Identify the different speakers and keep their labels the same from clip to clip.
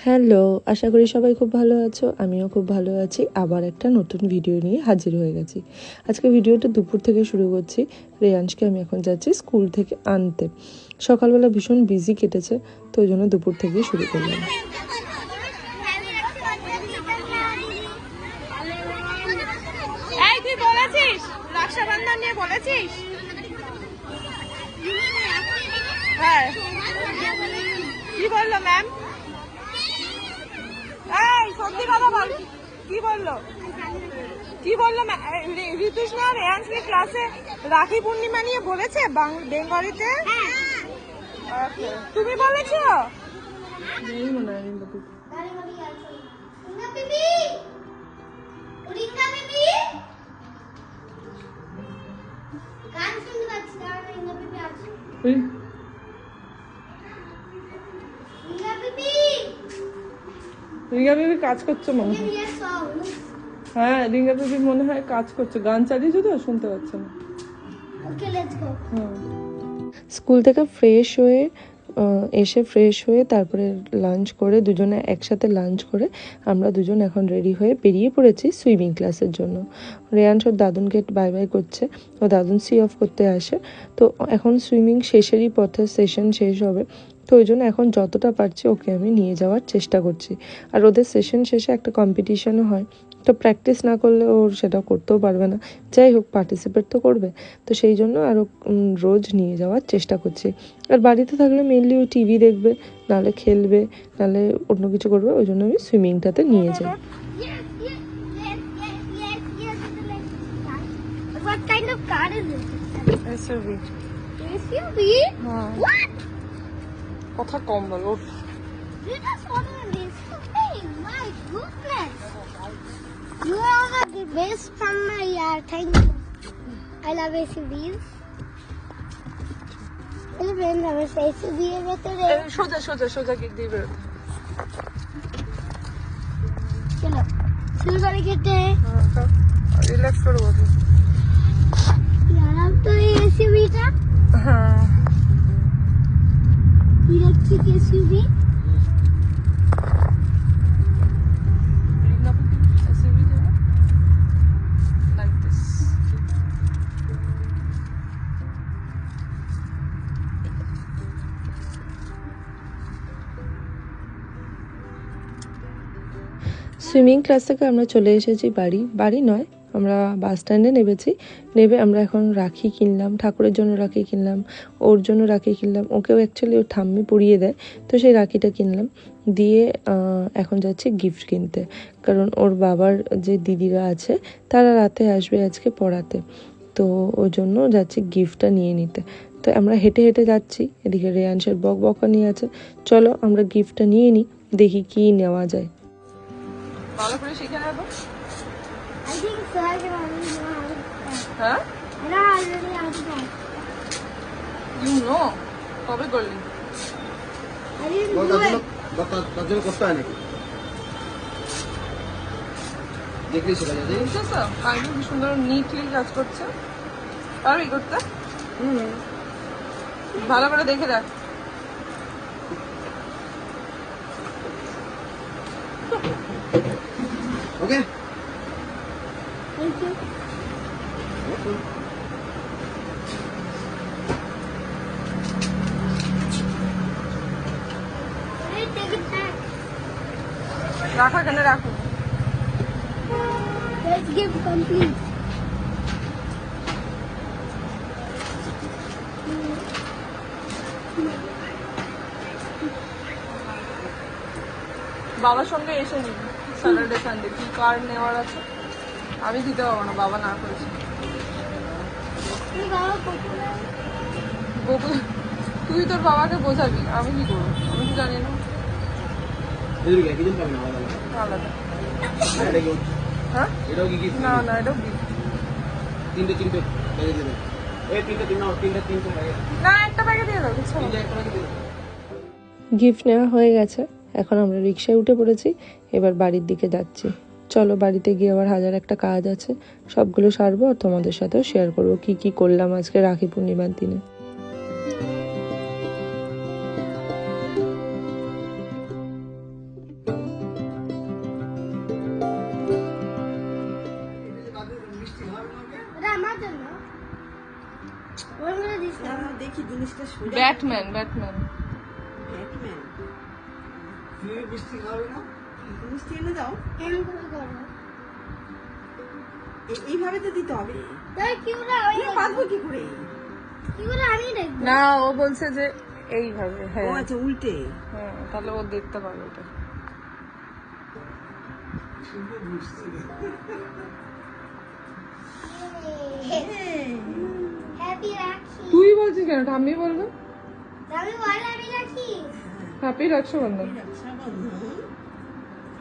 Speaker 1: Hello, আশা করি সবাই খুব ভালো আছো। আমিও খুব ভালো আছি। আবার একটা নতুন ভিডিও নিয়ে হাজির হয়ে গেছি। আজকে ভিডিওটা দুপুর থেকে শুরু করছি। রেয়াংশকে আমি এখন যাচ্ছি স্কুল থেকে আনতে। সকালবেলা ভীষণ বিজি কেটেছে, তো ওই জন্য দুপুর থেকেই শুরু করলাম।
Speaker 2: তুই বলেছিস রক্ষাবন্ধন নিয়ে বলেছিস? হ্যাঁ, কি বললো ম্যাম? এই সত্যি কথা বল, কি বললো? কি বললো ঋতুষ্ণা রেয়াংশকে ক্লাসে রাখি পূর্ণিমা নিয়ে বলেছে বেঙ্গলিতে? তুমি বলেছো?
Speaker 1: রিঙ্গা বেবি কাজ করছে মনে হয়। হ্যাঁ, রিঙ্গা বেবি মনে হয় কাজ করছে, গান চালিয়েছে তো শুনতে পাচ্ছে না। স্কুল থেকে ফ্রেশ হয়ে তারপরে লাঞ্চ করে দুজনে একসাথে লাঞ্চ করে আমরা দুজন এখন রেডি হয়ে বেরিয়ে পড়েছি সুইমিং ক্লাসের জন্য। রেয়াংশ ওর দাদুনকে বাই বাই করছে, ও দাদুন সি অফ করতে আসে। তো এখন সুইমিং শেষেরই পথে, সেশন শেষ হবে, তো ওই জন্য এখন যতটা পারছি ওকে আমি নিয়ে যাওয়ার চেষ্টা করছি। আর ওদের সেশন শেষে একটা কম্পিটিশনও হয়, তো প্র্যাকটিস না করলে ওর সেটা করতেও পারবে না। যাই হোক, পার্টিসিপেট তো করবে, তো সেই জন্য আরও রোজ নিয়ে যাওয়ার চেষ্টা করছি। আর বাড়িতে থাকলে মেনলি ও টিভি দেখবে, নাহলে খেলবে, নাহলে অন্য কিছু করবে, ওই জন্য আমি সুইমিংটাতে নিয়ে যাই।
Speaker 3: What kind of car is it?
Speaker 1: SUV.
Speaker 3: SUV?
Speaker 1: হ্যাঁ,
Speaker 3: What?
Speaker 1: কথা কম বলো।
Speaker 3: You just ordered an SUV? My goodness. You are the best from my yard. Thank you. I love SUVs. Hello friends, আমার SUV এর ভেতরে
Speaker 1: সোজা সোজা সোজা গিয়ে দিয়ে বেরোতে।
Speaker 3: চলো শুরু করে খেতে।
Speaker 1: রিল্যাক্স করে বসো।
Speaker 3: আরাম তো এই SUVটা
Speaker 1: হ্যাঁ,
Speaker 3: ইলেকট্রিক SUV।
Speaker 1: সুইমিং ক্লাস থেকে আমরা চলে এসেছি বাড়ি নয়, আমরা বাস স্ট্যান্ডে নেবে আমরা এখন রাখি কিনলাম, ঠাকুরের জন্য রাখি কিনলাম, ওর জন্য রাখি কিনলাম, ওকেও অ্যাকচুয়ালি ওর ঠাম্মি পরিয়ে দেয়, তো সেই রাখিটা কিনলাম। দিয়ে এখন যাচ্ছি গিফট কিনতে, কারণ ওর বাবার যে দিদিরা আছে তারা রাতে আসবে আজকে পড়াতে, তো ওই জন্য যাচ্ছি গিফটটা নিয়ে নিতে। তো আমরা হেঁটে হেঁটে যাচ্ছি, এদিকে রেয়াংশের বকবকানি আছে। চলো আমরা গিফটটা নিয়ে নিই, দেখি কি নেওয়া যায়। ভালো করে শিখে নেবো।
Speaker 3: I think so. I can already know how to play.
Speaker 1: হ্যাঁ,
Speaker 3: I know already how to play.
Speaker 1: You know, কবে করলি?
Speaker 3: I didn't do it.
Speaker 4: তার জন্য কষ্ট হয় নাকি? দেখলেই সেটা যায়।
Speaker 1: বুঝছো, কাইন্ড কি সুন্দর নিটলি কাজ করছে, পারবি করতে? ভালো করে দেখে দেখ।
Speaker 4: ওকে,
Speaker 3: Thank you. Hey, take it back.
Speaker 1: রাখো, এখানে রাখো।
Speaker 3: Let's give complete.
Speaker 1: বাবার সঙ্গে এসে নি স্যাটারডে সানডে, কি কার নেওয়ার আছে? আমি দিতে পারবো না, বাবা না করেছে।
Speaker 3: তুমি বাবা কোথায়?
Speaker 1: বকু, তুই তোর বাবাকে বোঝাবি, আমি কি করবো? আমি তো জানি না।
Speaker 4: এদের কি একই দিন পাবে না আলাদা
Speaker 1: আলাদা।
Speaker 4: আলাদা? এটা কি
Speaker 1: হ্যাঁ,
Speaker 4: এটাও কি গিফট?
Speaker 1: না না, এটাও গিফট।
Speaker 4: তিনটে ব্যাগে দিয়ে দেবে। এই তিনটে ব্যাগে
Speaker 1: না, একটা ব্যাগে দিয়ে দাও, কিছু না।
Speaker 4: তিনটে একটা ব্যাগে দিয়ে দেবে।
Speaker 1: গিফট নেওয়া হয়ে গেছে, এখন আমরা রিক্সায় উঠে পড়েছি, এবার বাড়ির দিকে যাচ্ছি। চলো, বাড়িতে গিয়ে আবার হাজার একটা কাজ আছে, সবগুলো সারবো আর তোমাদের সাথেও শেয়ার করবো কি কি করলাম আজকে রাখি পূর্ণিমার দিনে।
Speaker 2: জিনিসটা সোজা
Speaker 1: ব্যাটম্যান ব্যাটম্যান
Speaker 2: ব্যাটম্যান
Speaker 4: তুমি মিষ্টি খাবে না?
Speaker 2: মিষ্টি এনে দাও
Speaker 3: এরকম করো।
Speaker 2: এইভাবে তো দিতে হবে
Speaker 3: তাই কি করে আমি
Speaker 2: বাঁধবো কি করে?
Speaker 3: কি করে আমি দেখবো?
Speaker 1: না ও বলছে যে এইভাবে
Speaker 2: ও
Speaker 1: হ্যাঁ
Speaker 2: আচ্ছা উল্টে
Speaker 1: হ্যাঁ তাহলে ও দেখতে পারবে ওটা
Speaker 3: হ্যাপি রাখি।
Speaker 1: তুই বলছিস কেন ঠাম্মি বলবে
Speaker 3: আমি বল আমি রাখি।
Speaker 1: Happy Raksha Bandhan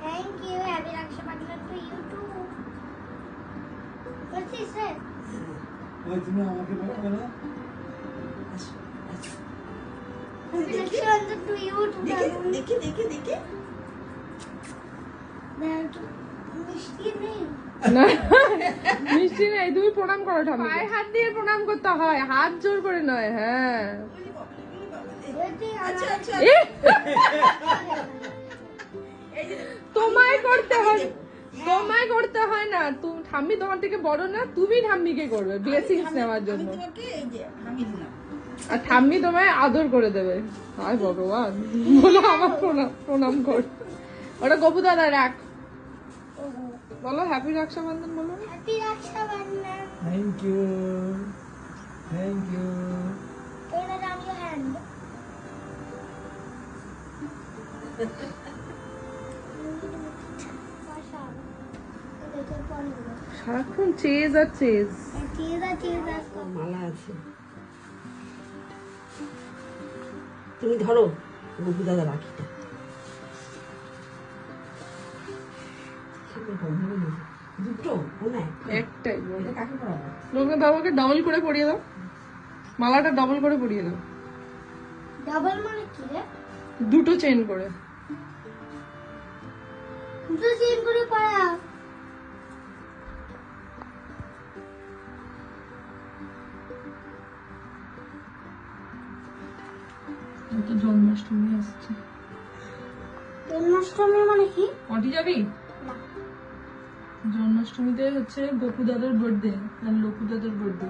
Speaker 3: thank you happy Raksha Bandhan to you too. বলছিস রে?
Speaker 4: ওই তুমি আমাকে বলবে না?
Speaker 3: Happy Raksha Bandhan to you too.
Speaker 2: দেখি দেখি দেখি
Speaker 3: মিষ্টি নেই।
Speaker 1: না মিষ্টি নেই তুমি প্রণাম করো ঠাম্মি পায়ে হাত দিয়ে প্রণাম করতে হয় হাত জোর করে নয় হ্যাঁ
Speaker 2: আচ্ছা আচ্ছা
Speaker 1: এ! তোমায় করতে হয় তোমায় করতে হয় না তুমি ঠাম্মি তোমার থেকে বড় না তুমি ঠাম্মিকে করবে ব্লেসিংস নেওয়ার
Speaker 2: আমি
Speaker 1: জন্য
Speaker 2: তোমাকে এই যে আমি দিলাম
Speaker 1: আর ঠাম্মি তোমায় আদর করে দেবে হায় ভগবান বলো আমার প্রণাম প্রণাম কর ওটা গপু দাদা রাখ বলো হ্যাপি রক্ষাবন্ধন বলো
Speaker 3: happy Raksha Bandhan.
Speaker 4: Thank you thank you
Speaker 3: Turn around your hand.
Speaker 1: সারাক্ষণ চেজ আর চেজ
Speaker 2: মালা আছে তুমি ধরো গপু দাদা রাখিটা দুটো মনে
Speaker 1: একটাই বলো
Speaker 2: কাকে পড়াবো
Speaker 1: লোকে বাবাকে ডাবল করে পরিয়ে দাও মালাটা ডাবল করে পরিয়ে দাও
Speaker 3: ডাবল মানে কি রে?
Speaker 1: দুটো চেন করে
Speaker 3: দুটো চেন করে পড়া।
Speaker 1: তো জন্মাষ্টমী আসছে
Speaker 3: জন্মাষ্টমী মানে কি?
Speaker 1: মাটি যাবি
Speaker 3: না।
Speaker 1: জন্মাষ্টমীতে হচ্ছে গপু দাদার বার্থডে আর লকু দাদার বার্থডে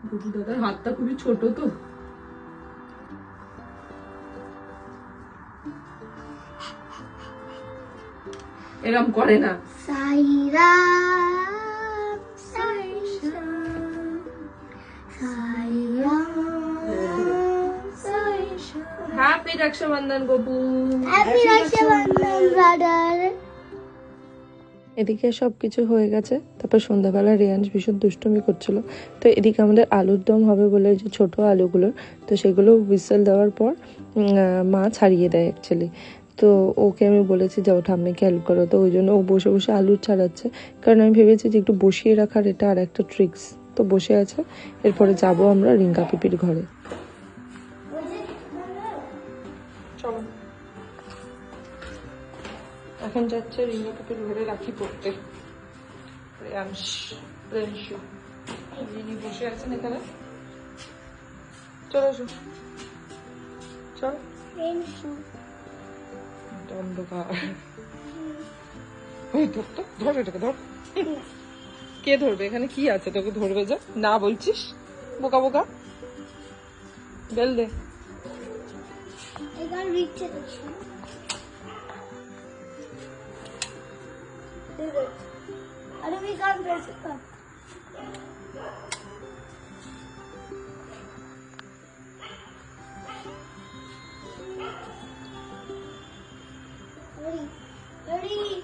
Speaker 1: গপু দাদার হাতটা খুবই ছোট তো এরম করে না
Speaker 3: Sairam Sairam Sairam Sairam.
Speaker 1: Happy Rakshabandhan Gopu
Speaker 3: happy Rakshabandhan brother.
Speaker 1: এদিকে সবকিছু হয়ে গেছে তারপর সন্ধ্যাবেলা রেয়ান্স ভীষণ দুষ্টুমি করছিল তো এদিকে আমাদের আলুর দম হবে বলে যে ছোট আলুগুলো তো সেগুলো হুইসেল দেওয়ার পর মা ছাড়িয়ে দেয় অ্যাকচুয়ালি তো ওকে আমি বলেছি যাও ঠাম্মিকে হেল্প করো তো ওই জন্য ও বসে বসে আলু ছাড়াচ্ছে কারণ আমি ভেবেছি যে একটু বসিয়ে রাখার এটা আর একটা ট্রিক্স তো বসে আছে এরপরে যাব আমরা রিঙ্কা পিপির ঘরে চলো এখন যাচ্ছে রিঙ্কা পিপির ঘরে রাখি পড়তে রেয়াংশ প্রেমশু যিনি বসে আছেন এখানে চলো এসো চল অন্ধকার ওই ধর তো ধর এটাকে ধর কে ধরবে এখানে কি আছে তোকে ধরবে যা না বলছিস বোকা বোকা বেল দে
Speaker 3: এবার রিচে দেখছি আরে we can't press it up. Ready, ready.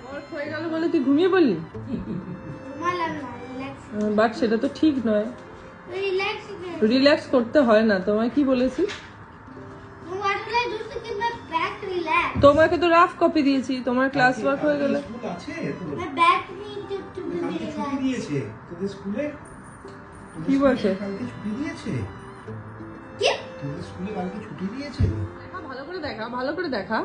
Speaker 1: আমার হয়ে গেল বলে তুই ঘুমিয়ে বললি
Speaker 3: relax.
Speaker 1: বাট সেটা তো ঠিক নয়
Speaker 3: Relax.
Speaker 1: রিল্যাক্স করতে হয় না তোমায় কি বলেছি
Speaker 3: What will I do to keep my back relaxed?
Speaker 1: তোমাকে তো রাফ কপি দিয়েছি তোমার ক্লাস ওয়ার্ক হয়ে গেলে
Speaker 4: স্কুল আছে তোর?
Speaker 3: My back needs to be
Speaker 4: কালকে ছুটি
Speaker 3: relaxed.
Speaker 4: দিয়েছে তোদের স্কুলে?
Speaker 1: কি বলছে?
Speaker 4: কালকে ছুটি দিয়েছে?
Speaker 3: কি?
Speaker 4: তোদের স্কুলে কালকে ছুটি দিয়েছে?
Speaker 1: ভালো করে দেখা ভালো করে দেখা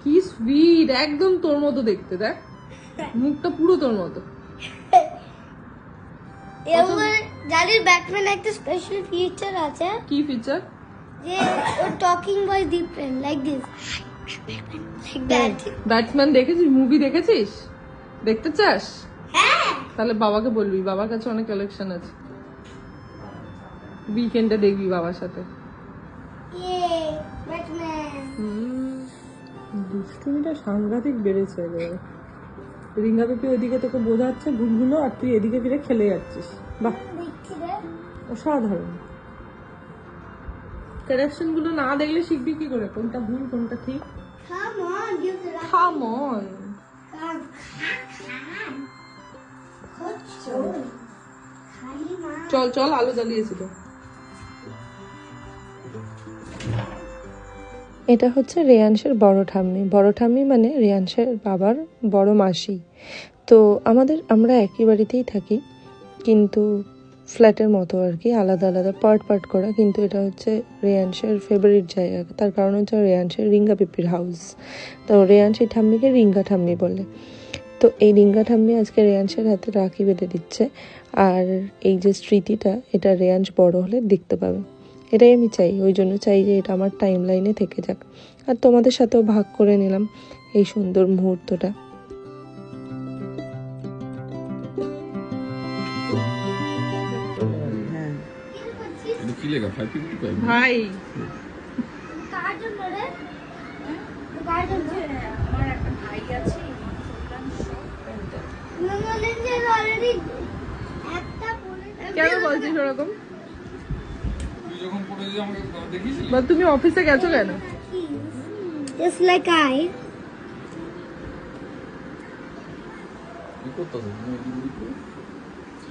Speaker 1: কি সুইট একদম তোর মতো দেখতে দেখ মুখটা পুরো তোর মতো
Speaker 3: এবার জানির ব্যাটম্যান একটা স্পেশাল ফিচার আছে
Speaker 1: কি ফিচার
Speaker 3: যে ওর talking voice different like this like that
Speaker 1: batsman দেখেছিস মুভি দেখেছিস দেখতে চাস
Speaker 3: হ্যাঁ
Speaker 1: তাহলে বাবাকে বলবি বাবার কাছে অনেক কালেকশন আছে উইকেন্ডে দেখবি বাবার সাথে।
Speaker 3: Yay, Batman.
Speaker 1: দুষ্টুমিটা সাংঘাতিক বেড়েছে এবারে। রিঙ্গা পেপি ওইদিকে তোকে বোঝাচ্ছে ভুলগুলো, আর তুই এদিকে ফিরে খেলে যাচ্ছিস। বাহ,
Speaker 3: দেখছি রে।
Speaker 1: অসাধারণ। কারেকশন গুলো না দেখলে শিখবি কি করে কোনটা ভুল কোনটা ঠিক?
Speaker 3: Come on, you can
Speaker 1: come on.
Speaker 3: come. খালি মা।
Speaker 1: চল চল, আলো জ্বালিয়েছি তো। এটা হচ্ছে রেয়াংশের বড় ঠাম্মি। বড় ঠাম্মি মানে রেয়াংশের বাবার বড় মাসি। তো আমরা একই বাড়িতেই থাকি, কিন্তু ফ্ল্যাটের মতো আর কি, আলাদা আলাদা পার্ট পার্ট করা। কিন্তু এটা হচ্ছে রেয়াংশের ফেভারিট জায়গা, তার কারণ হচ্ছে রেয়াংশের রিঙ্গা পিপির হাউস। তো রেয়াংশ এই ঠাম্মিকে রিঙ্গা ঠাম্মি বলে। তো এই রিঙ্গা ঠাম্মি আজকে রেয়াংশের হাতে রাখি বেঁধে দিচ্ছে। আর এই যে স্মৃতিটা, এটা রেয়াংশ বড় হলে দেখতে পাবে। এটাই আমি চাই, ওই জন্য চাই যে এটা আমার টাইম লাইনে থেকে যাক, আর তোমাদের সাথেও ভাগ করে নিলাম এই সুন্দর মুহূর্তটা।
Speaker 4: কি লেখা 555
Speaker 1: ভাই
Speaker 3: কার জন্য রে? কার জন্য?
Speaker 2: আমার একটা ভাই আছে
Speaker 3: বলেন যে অলরেডি একটা বলে
Speaker 1: কেন বলছিস ওরকম?
Speaker 4: তুই যখন পড়ে যে আমাকে দেখিস
Speaker 1: বা তুমি অফিসে গেছো কেন?
Speaker 3: just like I
Speaker 4: কি করতেছ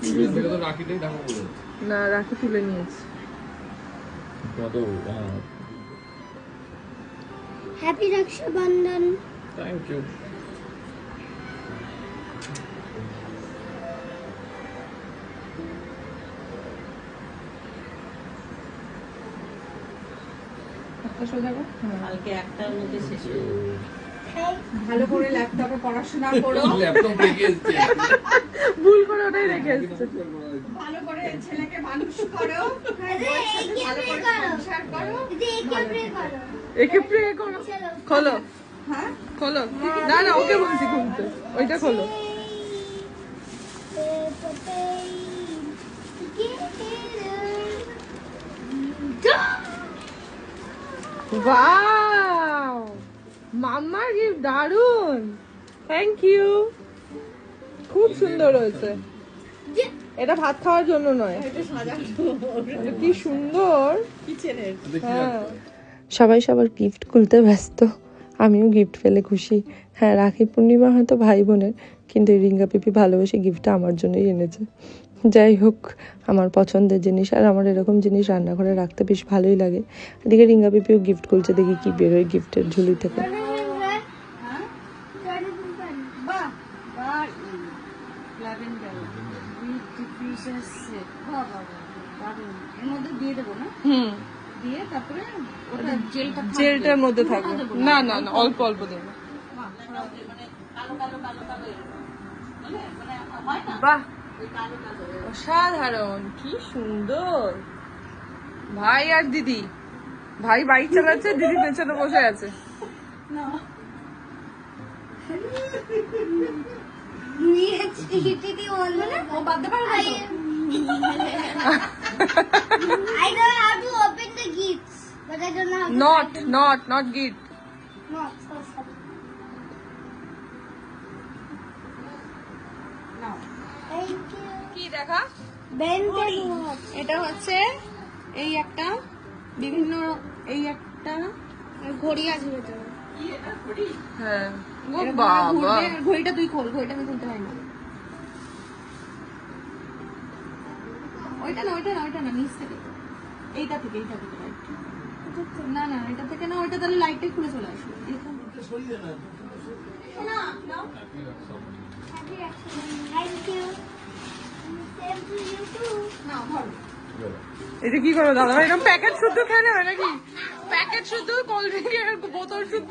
Speaker 4: তুমি তো রাখিটাই ঢাকা পড়ে
Speaker 1: না, রাখি তুলে নিয়েছি।
Speaker 4: কত
Speaker 3: happy Raksha Bandhan.
Speaker 4: Thank you
Speaker 2: কালকে একটার মধ্যে শেষ করবো। ভালো করে ল্যাপটপে পড়াশোনা করো,
Speaker 4: ল্যাপটপ রেখে এসেছি
Speaker 1: ভুল করে ওটাই রেখে এসেছে।
Speaker 2: ভালো করে ছেলেকে মানুষ করো,
Speaker 3: अरे
Speaker 2: ভালো করে সংসার করো।
Speaker 1: একে প্রে করো। খোলো
Speaker 2: হ্যাঁ
Speaker 1: খোলো, না না ওকে বলছি খুলতে, ওইটা খোলো। ওয়াও, মাম্মার গিফট দারুন, থ্যাংক ইউ, খুব সুন্দর হয়েছে। এটা ভাত খাওয়ার জন্য নয়, এটা কি সুন্দর।
Speaker 2: কিচেনের
Speaker 1: হ্যাঁ, সবাই সবার গিফট খুলতে ব্যস্ত, আমিও গিফট পেলে খুশি। হ্যাঁ, রাখি পূর্ণিমা হয়তো ভাই বোনের, কিন্তু এই রিঙ্গা পিপি ভালোবেসে গিফটটা আমার জন্যই এনেছে। যাই হোক, আমার পছন্দের জিনিস, আর আমার এরকম জিনিস রান্নাঘরে রাখতে বেশ ভালোই লাগে। এদিকে রিঙ্গা পিপিও গিফট খুলছে, দেখি কি বেরোয় গিফটের ঝুলি থেকে।
Speaker 2: বাহ বাহ ল্যাভেন্ডার উইথ ডিফিউজার সেট, বাহ বাহ দারুণ। এর মধ্যে দিয়ে দেবো না, দিয়ে তারপরে ওটা জেলটা
Speaker 1: জেলটার মধ্যে থাকবে, না না না, অল্প অল্প দেবো। বাহ, অসাধারণ, কি সুন্দর। ভাই আর দিদি, ভাই বাইক চালাচ্ছে, দিদি পেছনে বসে আছে।
Speaker 2: ও বাঁধতে পারবে না
Speaker 3: I don't have to open the gifts, but I don't know how to
Speaker 1: not gift.
Speaker 3: Not, so sorry.
Speaker 2: না।
Speaker 3: Thank you.
Speaker 1: কি দেখা?
Speaker 3: Ben 10 watch.
Speaker 2: এটা হচ্ছে এই একটা বিভিন্ন, এই একটা
Speaker 3: ঘড়ি আছে ভেতরে।
Speaker 1: হ্যাঁ, ও
Speaker 2: এরকম
Speaker 1: বাবা,
Speaker 2: ঘুরবে, আর ঘড়িটা তুই খোল, ঘড়িটা আমি খুলতে পারি না। ওইটা না ওইটা না ওইটা না, নিচ থেকে, এইটা থেকে right. না না এটা থেকে না, ওইটা তাহলে লাইটটাই খুলে চলে আসবে। এরকম না না
Speaker 3: Happy Raksha Bandhan. Thank you. Same to you too.
Speaker 2: না ধরো।
Speaker 1: এটা কি করো দাদা? এরকম প্যাকেট শুদ্ধ খেয়ে নেবে নাকি? প্যাকেট শুদ্ধ, কোল্ড ড্রিঙ্কের বোতল শুদ্ধ।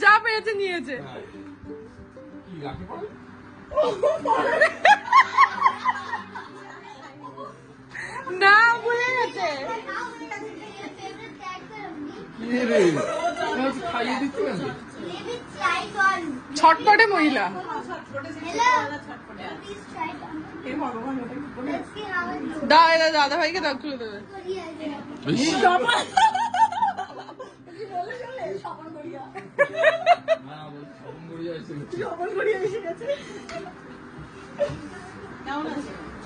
Speaker 1: যা পেয়েছে নিয়েছে।
Speaker 4: কি রাখি পড়ে
Speaker 1: না, ভুলে গেছে।
Speaker 3: Favorite character of me?
Speaker 4: কি রে খাইয়ে দিচ্ছি না
Speaker 3: Maybe Chai Gon.
Speaker 1: ছটপটে মহিলা।
Speaker 3: Please try it on. Let's see how it goes.
Speaker 1: দাও এটা দাদা ভাইকে দাও, খুলে দেবে।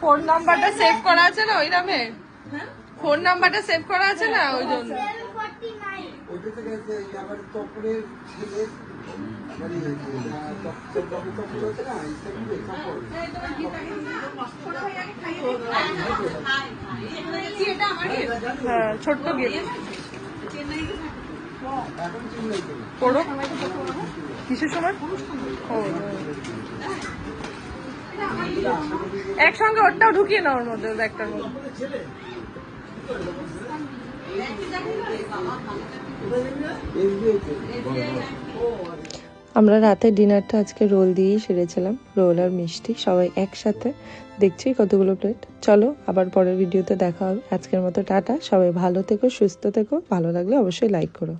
Speaker 1: ফোন নাম্বারটা সেভ করা আছে না ওই নামে, ফোন নাম্বারটা সেভ করা আছে না ওই জন্য।
Speaker 3: 749.
Speaker 5: ওইটা থেকে আবার তপরের ছেলে বাড়ি হয়েছে তপর হচ্ছে না
Speaker 1: হ্যাঁ, ছোট্ট গিফট
Speaker 5: এখন চিন্তাই করি
Speaker 1: পড়ো কিসের সময়। ও একসঙ্গে ওরটাও ঢুকিয়ে নাও ওর মধ্যে, ব্যাগটার মধ্যে। আমরা রাতে ডিনারটা আজকে রোল দিয়েই সেরেছিলাম, রোল আর মিষ্টি সবাই একসাথে। দেখছি কতগুলো প্লেট। চলো আবার পরের ভিডিওতে দেখা হবে। আজকের মতো টাটা, সবাই ভালো থেকো, সুস্থ থেকো। ভালো লাগলে অবশ্যই লাইক করো।